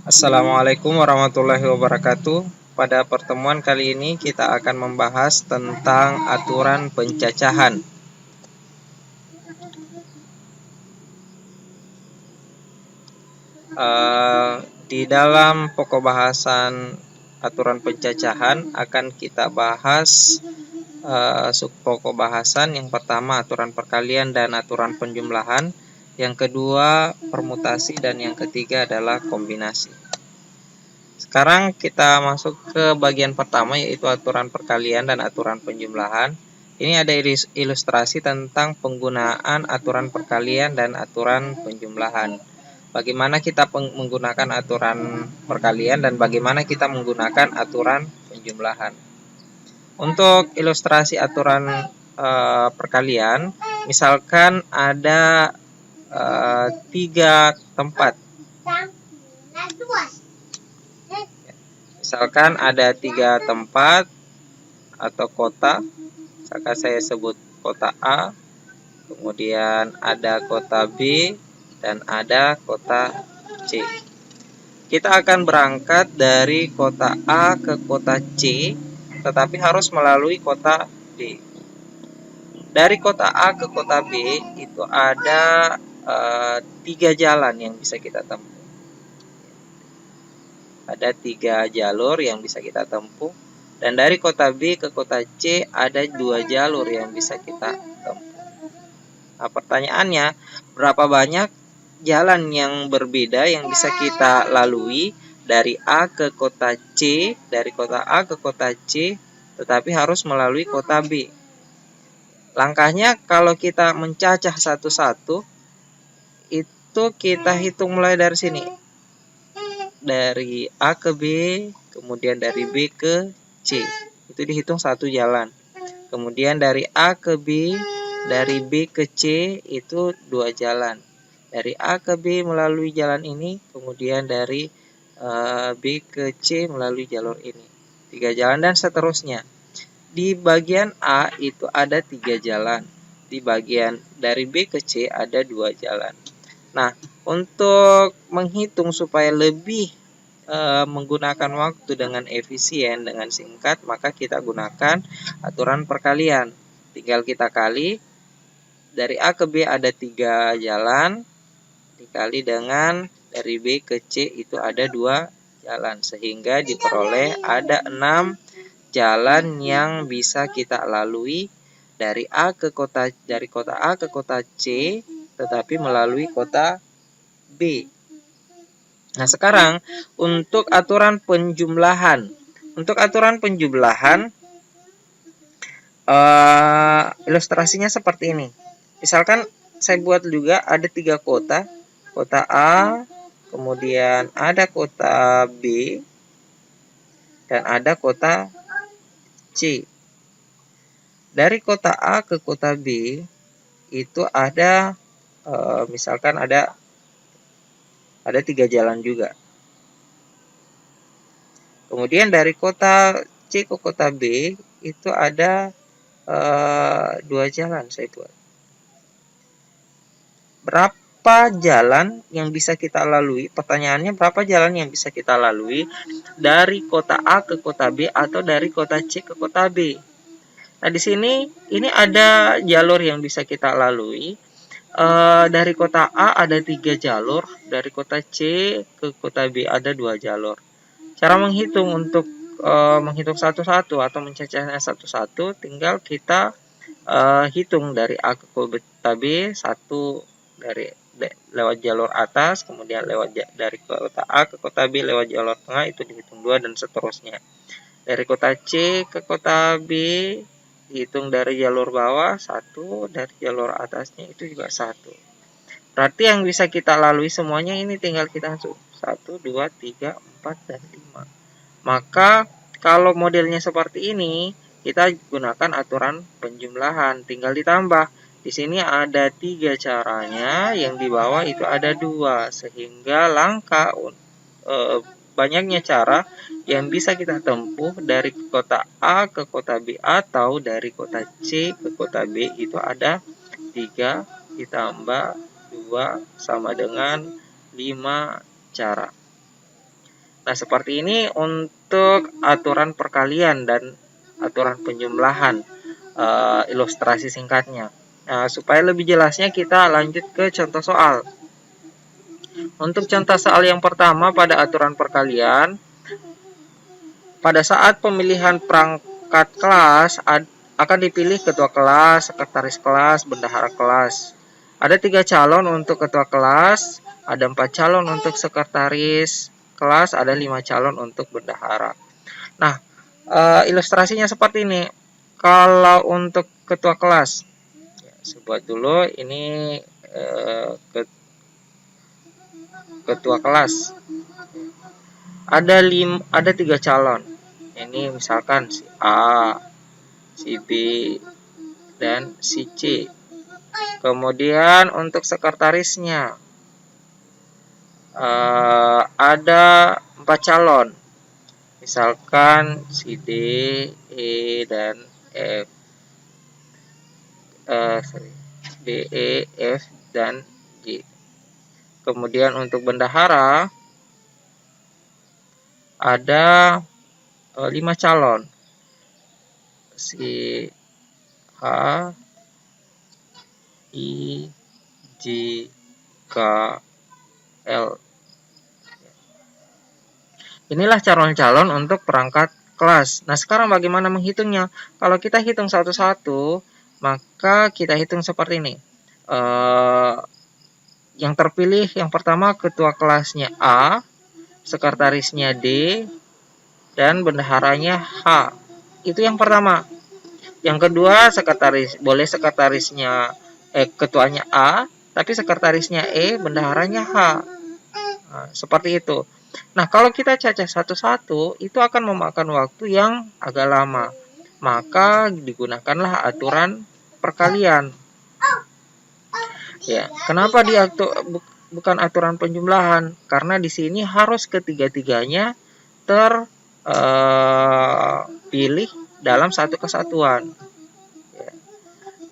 Assalamualaikum warahmatullahi wabarakatuh. Pada pertemuan kali ini kita akan membahas tentang aturan pencacahan. Di dalam pokok bahasan aturan pencacahan akan kita bahas subpokok bahasan. Yang pertama aturan perkalian dan aturan penjumlahan, yang kedua permutasi, dan yang ketiga adalah kombinasi. Sekarang kita masuk ke bagian pertama, yaitu aturan perkalian dan aturan penjumlahan. Ini ada ilustrasi tentang penggunaan aturan perkalian dan aturan penjumlahan. Bagaimana kita menggunakan aturan perkalian dan bagaimana kita menggunakan aturan penjumlahan. Untuk ilustrasi aturan perkalian, misalkan ada 3 tempat. Misalkan ada 3 tempat atau kota. Misalkan saya sebut kota A, kemudian ada kota B, dan ada kota C. Kita akan berangkat dari kota A ke kota C, tetapi harus melalui kota B. Dari kota A ke kota B itu ada 3 jalan yang bisa kita tempuh. Ada 3 jalur yang bisa kita tempuh, dan dari kota B ke kota C ada 2 jalur yang bisa kita tempuh. Nah, pertanyaannya, berapa banyak jalan yang berbeda yang bisa kita lalui dari A ke kota C, dari kota A ke kota C, tetapi harus melalui kota B. Langkahnya kalau kita mencacah satu-satu, itu kita hitung mulai dari sini. Dari A ke B, kemudian dari B ke C. Itu dihitung 1 jalan. Kemudian dari A ke B, dari B ke C itu 2 jalan. Dari A ke B melalui jalan ini, kemudian dari B ke C melalui jalur ini. 3 jalan dan seterusnya. Di bagian A itu ada 3 jalan. Di bagian dari B ke C ada 2 jalan. Nah, untuk menghitung supaya lebih menggunakan waktu dengan efisien, dengan singkat, maka kita gunakan aturan perkalian. Tinggal kita kali, dari A ke B ada 3 jalan, dikali dengan dari B ke C itu ada 2 jalan, sehingga diperoleh ada 6 jalan yang bisa kita lalui dari kota A ke kota C, tetapi melalui kota B. Nah, sekarang untuk aturan penjumlahan. Untuk aturan penjumlahan, ilustrasinya seperti ini. Misalkan saya buat juga ada 3 kota. Kota A, kemudian ada kota B, dan ada kota C. Dari kota A ke kota B itu ada misalkan ada 3 jalan juga. Kemudian dari kota C ke kota B itu ada 2 jalan saya buat. Berapa jalan yang bisa kita lalui? Pertanyaannya, berapa jalan yang bisa kita lalui dari kota A ke kota B atau dari kota C ke kota B? Nah, di sini ini ada jalur yang bisa kita lalui. Dari kota A ada 3 jalur, dari kota C ke kota B ada 2 jalur. Cara menghitung untuk menghitung satu-satu atau mencacahnya satu-satu, tinggal kita hitung dari A ke kota B, 1 lewat jalur atas, kemudian dari kota A ke kota B lewat jalur tengah, itu dihitung 2, dan seterusnya. Dari kota C ke kota B dihitung dari jalur bawah 1, dari jalur atasnya itu juga 1. Berarti yang bisa kita lalui semuanya ini tinggal kita hitung 1, 2, 3, 4, dan 5. Maka kalau modelnya seperti ini, kita gunakan aturan penjumlahan, tinggal ditambah. Di sini ada 3 caranya, yang di bawah itu ada 2, sehingga banyaknya cara yang bisa kita tempuh dari kota A ke kota B atau dari kota C ke kota B itu ada 3 ditambah 2 sama dengan 5 cara. Nah, seperti ini untuk aturan perkalian dan aturan penjumlahan, ilustrasi singkatnya. Nah, supaya lebih jelasnya kita lanjut ke contoh soal. Untuk contoh soal yang pertama pada aturan perkalian, pada saat pemilihan perangkat kelas akan dipilih ketua kelas, sekretaris kelas, bendahara kelas. Ada 3 calon untuk ketua kelas, ada 4 calon untuk sekretaris kelas, ada 5 calon untuk bendahara. Nah, ilustrasinya seperti ini. Kalau untuk ketua kelas, saya buat dulu ini ketua kelas. Ada 3 calon. Ini misalkan si A, si B, dan si C. Kemudian untuk sekretarisnya ada 4 calon. Misalkan si D, E, dan F. D, E, F, dan G. Kemudian untuk bendahara ada 5 calon. Si H, I, J, K, L. Inilah calon-calon untuk perangkat kelas. Nah, sekarang bagaimana menghitungnya? Kalau kita hitung satu-satu, maka kita hitung seperti ini. Yang terpilih yang pertama ketua kelasnya A, sekretarisnya D, dan bendaharanya H. Itu yang pertama. Yang kedua, sekretarisnya ketuanya A, tapi sekretarisnya E, bendaharanya H. Nah, seperti itu. Nah, kalau kita cacah satu-satu, itu akan memakan waktu yang agak lama. Maka digunakanlah aturan perkalian. Ya, kenapa bukan aturan penjumlahan? Karena di sini harus ketiga-tiganya terpilih dalam satu kesatuan. Ya.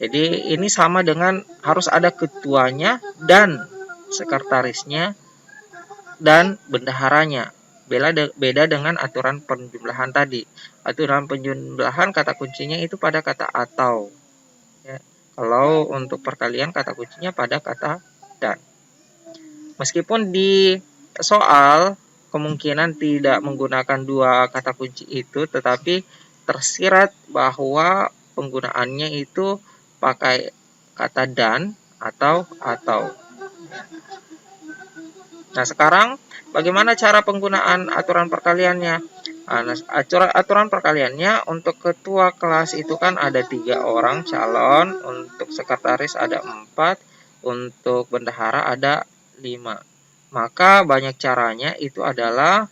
Jadi ini sama dengan harus ada ketuanya dan sekretarisnya dan bendaharanya. Beda dengan aturan penjumlahan tadi. Aturan penjumlahan kata kuncinya itu pada kata atau. Ya. Kalau untuk perkalian kata kuncinya pada kata dan. Meskipun di soal kemungkinan tidak menggunakan dua kata kunci itu, tetapi tersirat bahwa penggunaannya itu pakai kata dan atau. Nah, sekarang bagaimana cara penggunaan aturan perkaliannya? Nah, aturan perkaliannya untuk ketua kelas itu kan ada 3 orang calon, untuk sekretaris ada 4, untuk bendahara ada 5. Maka banyak caranya itu adalah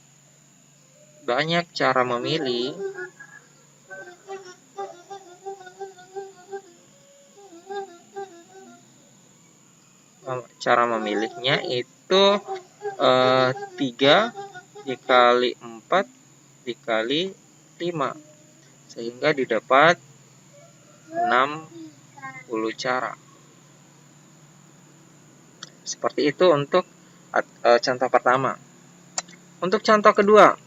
banyak cara memilih. Cara memilihnya itu 3 dikali 4 dikali 5, sehingga didapat 60 cara. Seperti itu untuk contoh pertama. Untuk contoh kedua,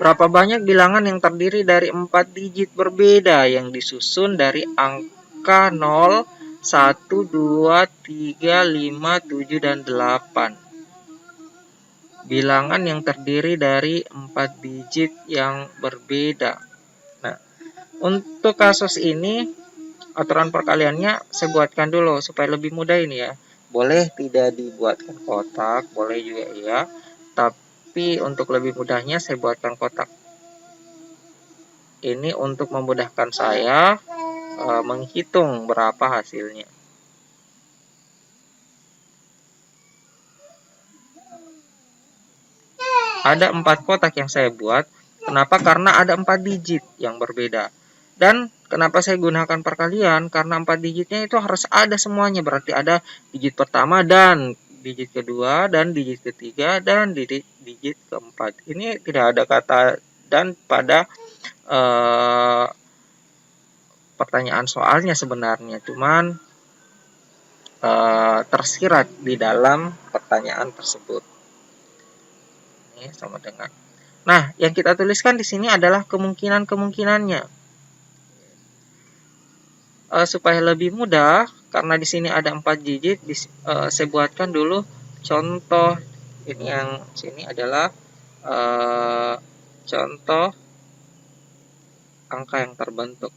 berapa banyak bilangan yang terdiri dari 4 digit berbeda yang disusun dari angka 0, 1, 2, 3, 5, 7, dan 8. Bilangan yang terdiri dari 4 digit yang berbeda. Nah, untuk kasus ini aturan perkaliannya saya buatkan dulu supaya lebih mudah ini ya. Boleh tidak dibuatkan kotak, boleh juga ya. Tapi untuk lebih mudahnya saya buatkan kotak. Ini untuk memudahkan saya menghitung berapa hasilnya. Ada 4 kotak yang saya buat. Kenapa? Karena ada 4 digit yang berbeda. Dan kenapa saya gunakan perkalian? Karena 4 digitnya itu harus ada semuanya. Berarti ada digit pertama dan digit kedua dan digit ketiga dan digit keempat. Ini tidak ada kata dan pada pertanyaan soalnya sebenarnya. Cuman tersirat di dalam pertanyaan tersebut. Ini sama dengan. Nah, yang kita tuliskan di sini adalah kemungkinan-kemungkinannya. Supaya lebih mudah, karena di sini ada 4 digit, saya buatkan dulu contoh. Ini yang sini adalah contoh angka yang terbentuk.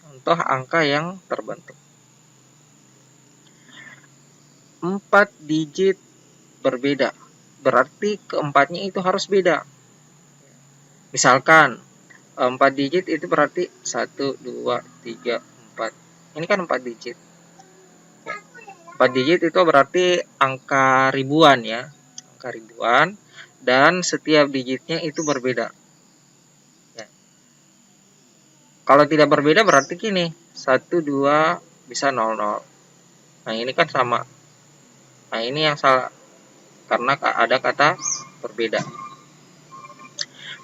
Contoh angka yang terbentuk. 4 digit berbeda. Berarti keempatnya itu harus beda. Misalkan 4 digit itu berarti 1, 2, 3, 4. Ini kan 4 digit. 4 digit itu berarti angka ribuan ya. Angka ribuan. Dan setiap digitnya itu berbeda. Ya. Kalau tidak berbeda berarti gini. 1, 2 bisa 0, 0. Nah ini kan sama. Nah ini yang salah. Karena ada kata berbeda.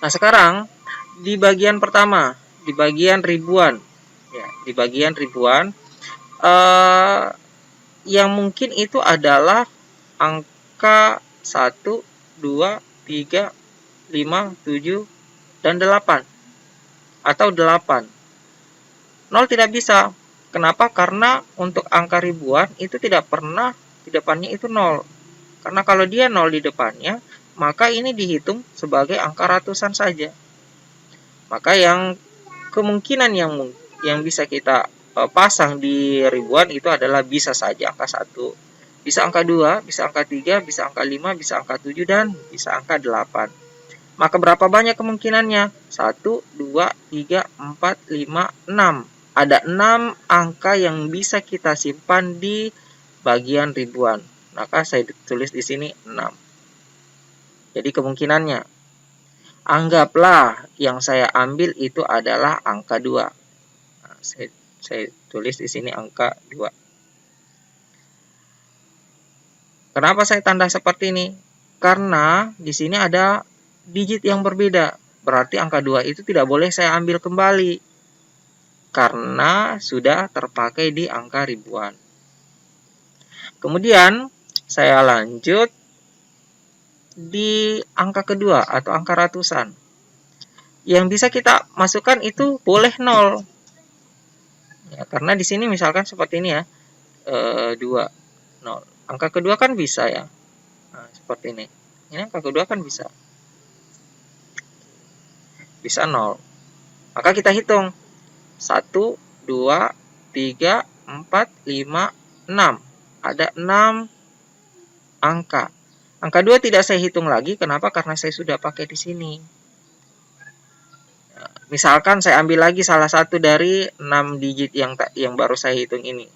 Nah sekarang di bagian pertama, di bagian ribuan, ya, di bagian ribuan, yang mungkin itu adalah angka 1, 2, 3, 5, 7, dan 8, atau 8. 0 tidak bisa. Kenapa? Karena untuk angka ribuan itu tidak pernah di depannya itu 0. Karena kalau dia 0 di depannya, maka ini dihitung sebagai angka ratusan saja. Maka yang kemungkinan yang bisa kita pasang di ribuan itu adalah bisa saja angka 1, bisa angka 2, bisa angka 3, bisa angka 5, bisa angka 7, dan bisa angka 8. Maka berapa banyak kemungkinannya? 1, 2, 3, 4, 5, 6. Ada 6 angka yang bisa kita simpan di bagian ribuan. Maka saya tulis di sini 6. Jadi kemungkinannya, anggaplah yang saya ambil itu adalah angka 2. Nah, saya tulis di sini angka 2. Kenapa saya tanda seperti ini? Karena di sini ada digit yang berbeda. Berarti angka 2 itu tidak boleh saya ambil kembali. Karena sudah terpakai di angka ribuan. Kemudian saya lanjut di angka kedua atau angka ratusan. Yang bisa kita masukkan itu boleh 0. Ya, karena di sini misalkan seperti ini ya. 2, 0. Angka kedua kan bisa ya. Nah, seperti ini. Ini angka kedua kan bisa. Bisa 0. Maka kita hitung. 1, 2, 3, 4, 5, 6. Ada 6 angka. Angka 2 tidak saya hitung lagi. Kenapa? Karena saya sudah pakai di sini. Misalkan saya ambil lagi salah satu dari 6 digit yang baru saya hitung ini.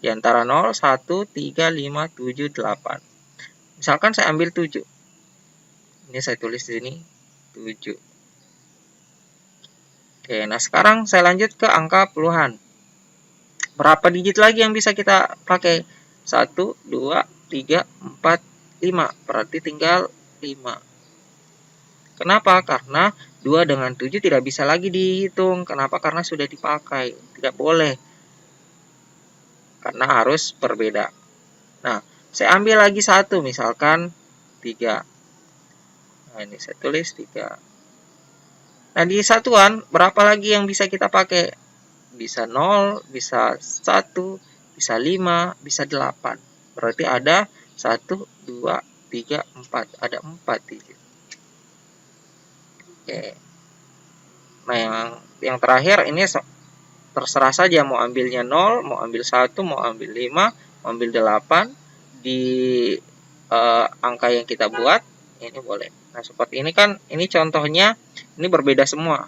Di antara 0, 1, 3, 5, 7, 8. Misalkan saya ambil 7. Ini saya tulis di sini 7. Oke, nah sekarang saya lanjut ke angka puluhan. Berapa digit lagi yang bisa kita pakai? 1, 2, 3, 4, 5. Berarti tinggal 5. Kenapa? Karena 2 dengan 7 tidak bisa lagi dihitung. Kenapa? Karena sudah dipakai. Tidak boleh. Karena harus berbeda. Nah, saya ambil lagi 1. Misalkan 3. Nah, ini saya tulis 3. Nah, di satuan, berapa lagi yang bisa kita pakai? Bisa 0, bisa 1, bisa 5, bisa 8. Berarti ada 1, 2, 3, 4. Ada 4 digit. Oke. Nah, yang terakhir ini terserah saja mau ambilnya 0, mau ambil 1, mau ambil 5, mau ambil 8 di angka yang kita buat, ini boleh. Nah, seperti ini kan, ini contohnya, ini berbeda semua.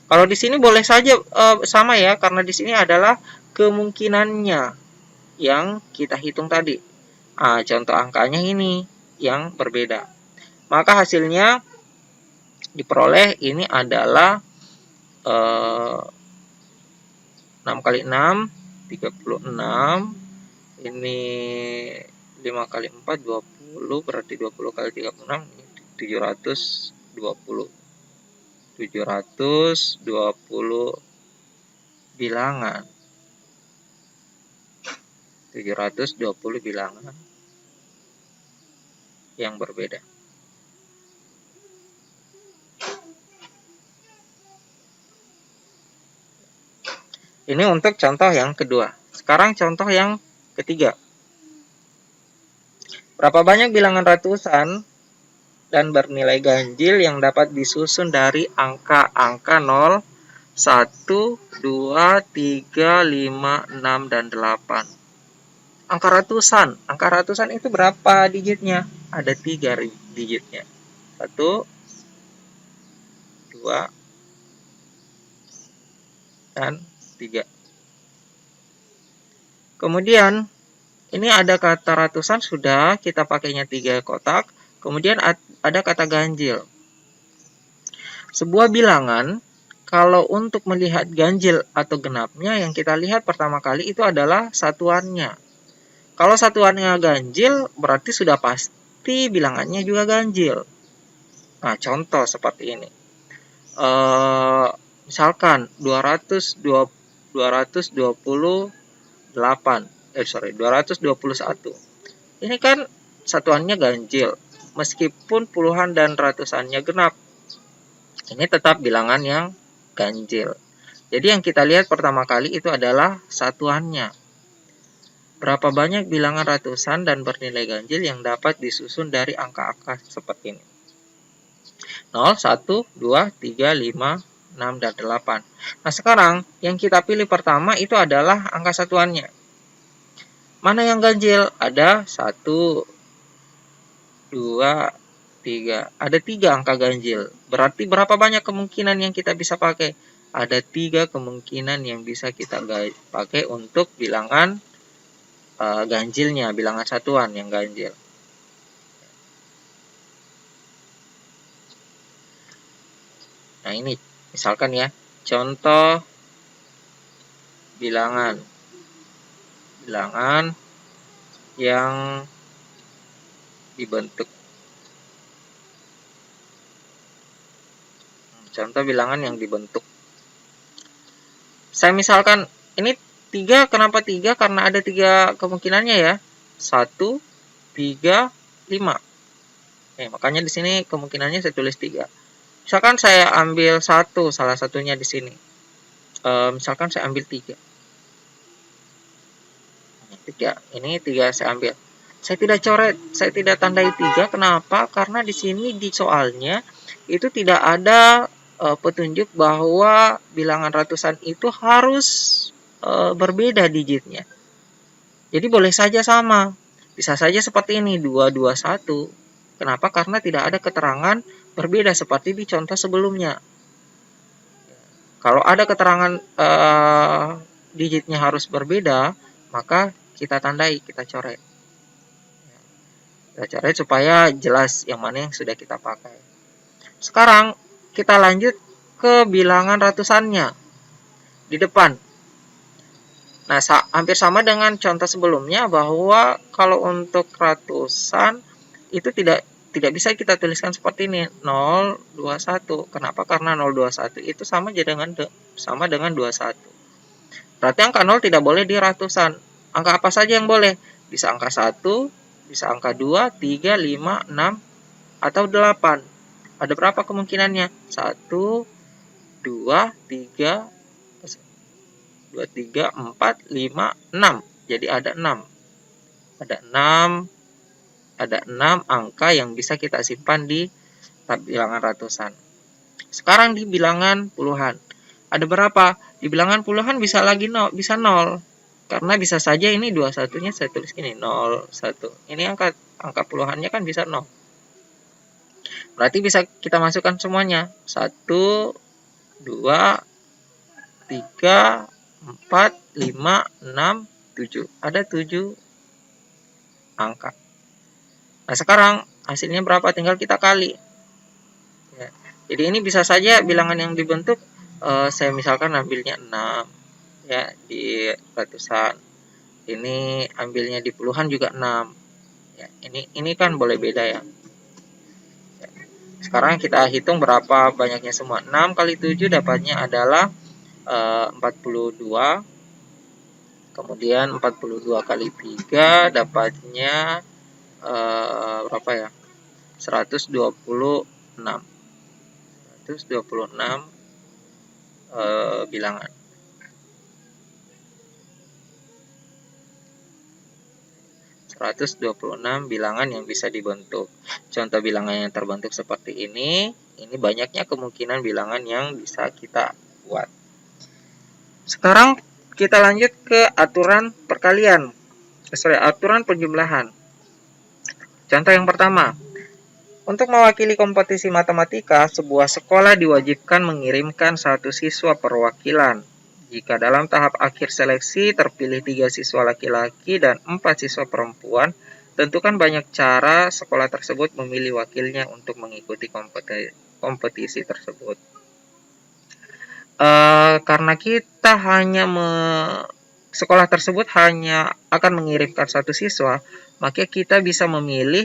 Kalau di sini boleh saja sama ya, karena di sini adalah kemungkinannya yang kita hitung tadi. Nah, contoh angkanya ini yang berbeda. Maka hasilnya diperoleh ini adalah 6 kali 6, 36. Ini 5 kali 4, 20. Berarti 20 kali 36, 720. 720 bilangan. 720 bilangan yang berbeda. Ini untuk contoh yang kedua. Sekarang contoh yang ketiga. Berapa banyak bilangan ratusan dan bernilai ganjil yang dapat disusun dari angka-angka 0, 1, 2, 3, 5, 6, dan 8. Angka ratusan. Angka ratusan itu berapa digitnya? Ada 3 digitnya. 1, 2, dan 3. Kemudian ini ada kata ratusan, sudah kita pakainya 3 kotak. Kemudian ada kata ganjil. Sebuah bilangan, kalau untuk melihat ganjil atau genapnya, yang kita lihat pertama kali itu adalah satuannya. Kalau satuannya ganjil, berarti sudah pasti bilangannya juga ganjil. Nah, contoh seperti ini. Misalkan 221. Ini kan satuannya ganjil. Meskipun puluhan dan ratusannya genap, ini tetap bilangan yang ganjil. Jadi yang kita lihat pertama kali itu adalah satuannya. Berapa banyak bilangan ratusan dan bernilai ganjil yang dapat disusun dari angka-angka seperti ini. 0, 1, 2, 3, 5, 6, dan 8. Nah, sekarang yang kita pilih pertama itu adalah angka satuannya. Mana yang ganjil? Ada 1, 2, 3. Ada 3 angka ganjil. Berarti berapa banyak kemungkinan yang kita bisa pakai? Ada 3 kemungkinan yang bisa kita pakai untuk bilangan ganjilnya, bilangan satuan yang ganjil. Nah, ini misalkan ya, contoh bilangan yang dibentuk. Contoh bilangan yang dibentuk. Saya misalkan ini 3, kenapa 3? Karena ada 3 kemungkinannya ya. 1, 3, 5. Makanya di sini kemungkinannya saya tulis 3. Misalkan saya ambil 1, salah satunya di sini. Misalkan saya ambil 3. 3. Ini 3 saya ambil. Saya tidak coret, saya tidak tandai 3. Kenapa? Karena di sini di soalnya itu tidak ada petunjuk bahwa bilangan ratusan itu harus berbeda digitnya. Jadi boleh saja sama. Bisa saja seperti ini, 221. Kenapa? Karena tidak ada keterangan berbeda seperti di contoh sebelumnya. Kalau ada keterangan digitnya harus berbeda, maka kita tandai, kita coret. Kita coret supaya jelas yang mana yang sudah kita pakai. Sekarang kita lanjut ke bilangan ratusannya di depan. Nah, hampir sama dengan contoh sebelumnya, bahwa kalau untuk ratusan itu tidak bisa kita tuliskan seperti ini, 021. Kenapa? Karena 021 itu sama dengan 21. Berarti angka 0 tidak boleh di ratusan. Angka apa saja yang boleh? Bisa angka 1, bisa angka 2, 3, 5, 6, atau 8. Ada berapa kemungkinannya? 1, 2, 3, 4, 5, 6. Jadi ada 6. Ada 6 angka yang bisa kita simpan di bilangan ratusan. Sekarang di bilangan puluhan. Ada berapa? Di bilangan puluhan bisa 0. Karena bisa saja ini 21-nya saya tulis ini 0, 1. Ini angka puluhannya kan bisa 0. Berarti bisa kita masukkan semuanya. 1, 2, 3, 4, 5, 6, 7. Ada 7 angka. Nah, sekarang hasilnya berapa? Tinggal kita kali. Ya. Jadi ini bisa saja bilangan yang dibentuk, saya misalkan ambilnya 6 ya di ratusan. Ini ambilnya di puluhan juga 6. Ya, ini kan boleh beda ya. Sekarang kita hitung berapa banyaknya semua. 6 kali 7 dapatnya adalah 42. Kemudian 42 kali 3 dapatnya berapa ya? 126. 126 bilangan. Bilangan yang bisa dibentuk. Contoh bilangan yang terbentuk seperti ini banyaknya kemungkinan bilangan yang bisa kita buat. Sekarang kita lanjut ke aturan perkalian. Aturan penjumlahan. Contoh yang pertama. Untuk mewakili kompetisi matematika, sebuah sekolah diwajibkan mengirimkan 1 siswa perwakilan. Jika dalam tahap akhir seleksi terpilih 3 siswa laki-laki dan 4 siswa perempuan, tentukan banyak cara sekolah tersebut memilih wakilnya untuk mengikuti kompetisi tersebut. Karena kita sekolah tersebut hanya akan mengirimkan 1 siswa, maka kita bisa memilih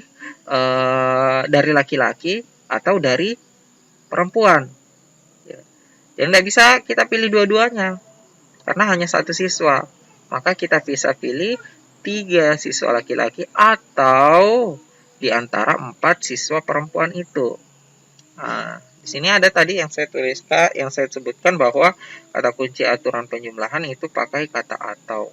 dari laki-laki atau dari perempuan. Jadi tidak bisa kita pilih dua-duanya, karena hanya 1 siswa. Maka kita bisa pilih 3 siswa laki-laki atau di antara 4 siswa perempuan itu. Nah, di sini ada tadi yang saya tuliskan, yang saya sebutkan bahwa kata kunci aturan penjumlahan itu pakai kata atau.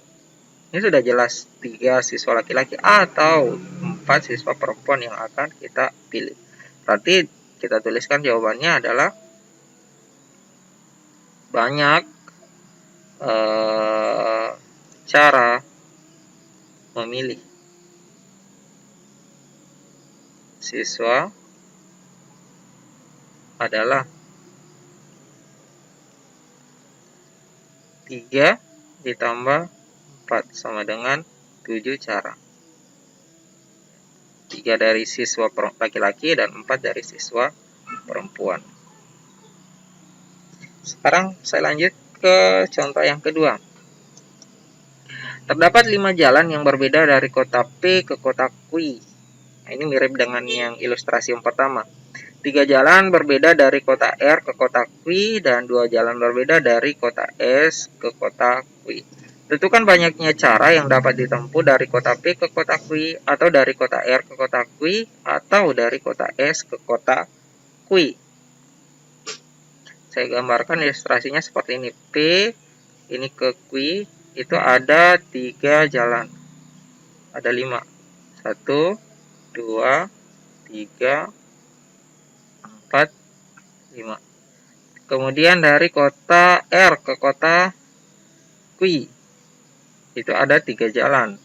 Ini sudah jelas 3 siswa laki-laki atau 4 siswa perempuan yang akan kita pilih. Berarti kita tuliskan jawabannya adalah banyak cara memilih siswa adalah 3 ditambah 4 sama dengan 7 cara. 3 dari siswa laki-laki dan 4 dari siswa perempuan. Sekarang saya lanjut ke contoh yang kedua. Terdapat 5 jalan yang berbeda dari kota P ke kota Q. Nah, ini mirip dengan yang ilustrasi yang pertama. 3 jalan berbeda dari kota R ke kota Q dan 2 jalan berbeda dari kota S ke kota Q. Tentukan banyaknya cara yang dapat ditempuh dari kota P ke kota Q, atau dari kota R ke kota Q, atau dari kota S ke kota Q. Saya gambarkan ilustrasinya seperti ini. P ini ke Q itu ada 3 jalan. Ada 5. 1, 2, 3, 4, 5. Kemudian dari kota R ke kota Q itu ada 3 jalan.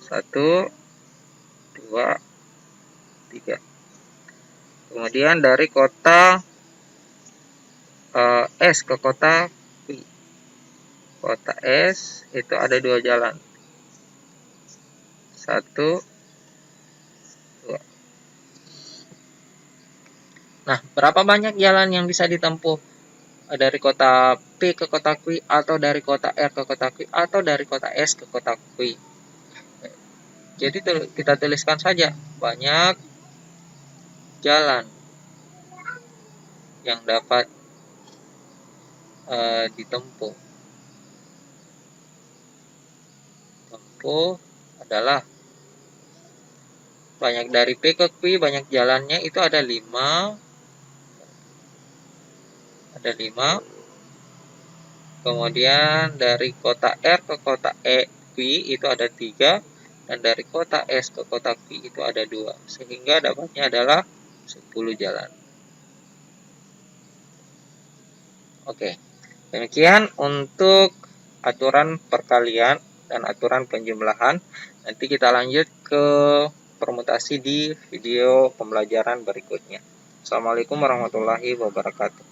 1, 2, 3. Kemudian dari kota S ke kota Q. Kota S itu ada 2 jalan. 1, 2. Nah, berapa banyak jalan yang bisa ditempuh dari kota P ke kota Q, atau dari kota R ke kota Q, atau dari kota S ke kota Q? Jadi kita tuliskan saja banyak jalan yang dapat ditempuh. Tempuh adalah banyak dari P ke Q, banyak jalannya itu ada 5. Ada 5. Kemudian dari kota R ke kota Q itu ada 3. Dan dari kota S ke kota Q itu ada 2. Sehingga dapatnya adalah 10 jalan. Oke. Demikian untuk aturan perkalian dan aturan penjumlahan. Nanti kita lanjut ke permutasi di video pembelajaran berikutnya. Assalamualaikum warahmatullahi wabarakatuh.